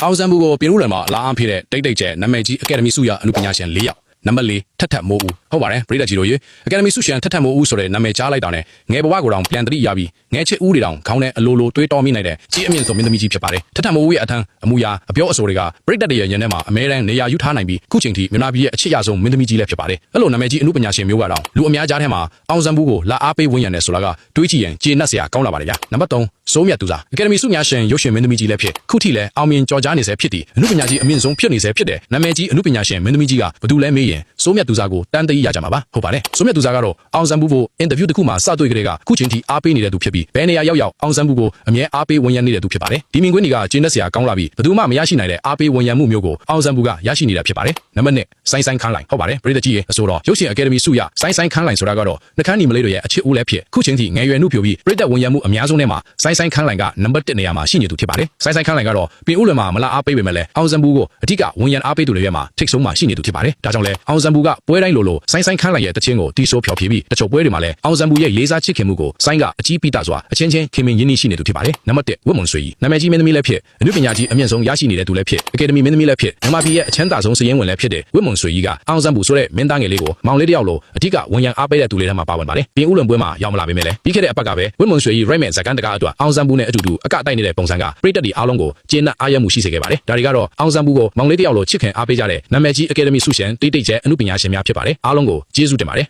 အောင်ဆန်းဘူးကိုပြည်ဦးလွင်မှာလာအားဖြစ်တဲ့တိတ်တိတ်ကျဲနာမည်ကြီးအကယ်ဒမီဆုရအမှုပညာရှင်၄ယောက်နံပါတ်၄ထက်ထက်မိုးဦးဟုတ်ပါတယ်ပရိသတ်ကြီးတို့ရေအကယ်ဒမီဆုရှင်ထက်ထက်မိုးဦးဆိုတဲ့နာမည်ကြားလိုက်တာနဲ့ငယ်ဘဝကိုတောင်ပြန်တတိရပြီးငယ်ချစ်ဦးတွေတောင်ခေါင်းထဲအလိုလိုတွေးတောမိနိုင်တဲ့ကြီးအမြင့်ဆုံးမင်းသမီးကြီးဖြစ်ပါတယ်ထက်ထက်မိုးဦးရဲ့အထံအမူအရာအပြောအဆိုတွေကပရိသတ်တွေရဲ့ရင်ထဲမှာအမဲတန်းနေရာယူထားနိုင်ပြီးခုချိန်ထိမြန်မာပြည်ရဲ့အချစ်ရဆုံးမင်းသမီးကြီးလည်းဖြစ်ပါတယ်အဲ့လိုနာမည်ကြီးအမှုပညာရှင်မျိုးကတော့လူအများကြားထဲမှာအောင်ဆန်းဘူးကိုလာအားပေးဝန်းရံတယ်ဆိုတာကတွေးကြည့်ရင်ကျေနပ်စရာကောင်းလာပါတယ်ဗျာနံပါတ်3စိုးမြတ်သူစားအကယ်ဒမီဆုများရှင်ရုပ်ရှင်မင်းသမီးကြီးလည်းဖြစ်ခုထိလည်းအောင်မြင်ကြော်ကြားနေစေဖြစ်သည်အမှုပညာကြီးအမြင့်ဆုံးဖြစ်နေစေဖြစ်တယ်နာမည်ကြီးအမှုပညာရှင်မင်းသမီးကြီးကဘသူလဲမေးရင်စိုးမြတ်သူစားကိုတန်းတရကြမှာပါဟုတ်ပါတယ်စိုးမြတ်သူစားကတော့အောင်ဆန်းဘူးကိုအင်တာဗျူးတစ်ခုမှာစတွေ့ကြတဲ့ကခုချိန်ထိအားပေးနေတဲ့သူဖြစ်ပြီးဘယ်နေရာရောက်အောင်ဆန်းဘူးကိုအမြဲအားပေးဝန်ရံနေတဲ့သူဖြစ်ပါတယ်ဒီမြင်ကွင်းတွေကကျေနပ်စရာကောင်းလာပြီးဘသူမှမရရှိနိုင်တဲ့အားပေးဝန်ရံမှုမျိုးကိုအောင်ဆန်းဘူးကရရှိနေတာဖြစ်ပါတယ်နံပါတ်1ဆိုင်းဆိုင်းခန်းလိုင်ဟုတ်ပါတယ်ပရိသတ်ကြီးရဲ့အဆိုတော်ရုပ်ရှင်အကယ်ဒမီဆုရဆိုင်းဆိုင်းခန်းလိုင်ဆိုတာကတော့နှခမ်းညီမလေးတို့ရဲ့အချစ်ဦးလည်းဖြစ်ခုချိန်ထိငယ်ရွယ်နှုတ်ပြပြီးပရိသတ်ဝန်ရံမှုအများဆုံးထဲမှာဆိုင်းဆိုင်းခန်းလိုင်ကနံပါတ်1နေရာမှာရှိနေသူဖြစ်ပါတယ်ဆိုင်းဆိုင်းခန်းလိုင်ကတော့ပြင်ဦးလွင်မှာမလားအားပေးပေမဲ့လည်းအောင်ဆန်းဘူးကိုအဓိကဝန်ရံအားပေးသူတွေရဲ့မှာထိတ်ဆုံးမှာရှိနေသူဖြစ်ပါတယ်ဒါကြောင့်လဲအောင်ဆန်းဘူးကပွဲတိုင်းလိုဆိုင်းဆိုင်းခန်းလိုင်ရဲ့တခြင်းကိုတီးဆိုးဖျော်ဖြေပြီးတချို့ပွဲတွေမှာလည်းအောင်ဆန်းဘူးရဲ့လေးစားချစ်ခင်မှုကိုဆိုင်းကအကြီးပိတစွာအချင်းချင်းခင်မင်ရင်းနှီးရှိနေသူဖြစ်ပါတယ်နံပါတ်1ဝတ်မွန်ဆွေကြီးနာမည်ကြီးမင်းသမီးလည်းဖြစ်အနုပညာကြီးအမြင့်ဆုံးရရှိနေတဲ့သူလည်းဖြစ်အကယ်ဒမီမင်းသမီးလည်းဖြစ်မြန်မာပြည်ရဲ့အချမ်းသာဆုံးစည်ရင်းဝင်လည်းဖြစ်တဲ့ဝတ်မွန်ဆွေကြီးကအောင်ဆန်းဘူးဆိုတဲ့မင်းသားငယ်လေးကိုမောင်လေးတယောက်လိုအဓိကဝန်ရံအားပေးတဲ့သူလေးထဲမှာပါဝင်ပါတယ်ပြင်ဦးလွင်ပွဲမှာရောက်မလာပေမဲ့လည်းပြီးခဲ့တဲ့အပတ်ကပဲဝတ်မွန်ဆွေကြီးရိုက်မဲ့ဇကန်တကားအတွက်အောင်ဆန်းဘူးနဲ့အတူတူအကတိုက်နေတဲ့ပုံစံကပရိသတ်တွေအားလုံးကိုကျေနပ်အားရမှုရှိစေခဲ့ပါတယ်ဒါတွေကတော့အောင်ဆန်းဘူးကိုမောင်လေးတယောက်လိုချစ်ခင်အားပေးကြတဲ့နာမည်ကြီးအကယ်ဒမီဆုရှင်တိတ်တိတ်ကျဲအနုပညာရှင်များဖြစ်ပါတယ်အားလုံးကိုကျေးဇူးတင်ပါတယ်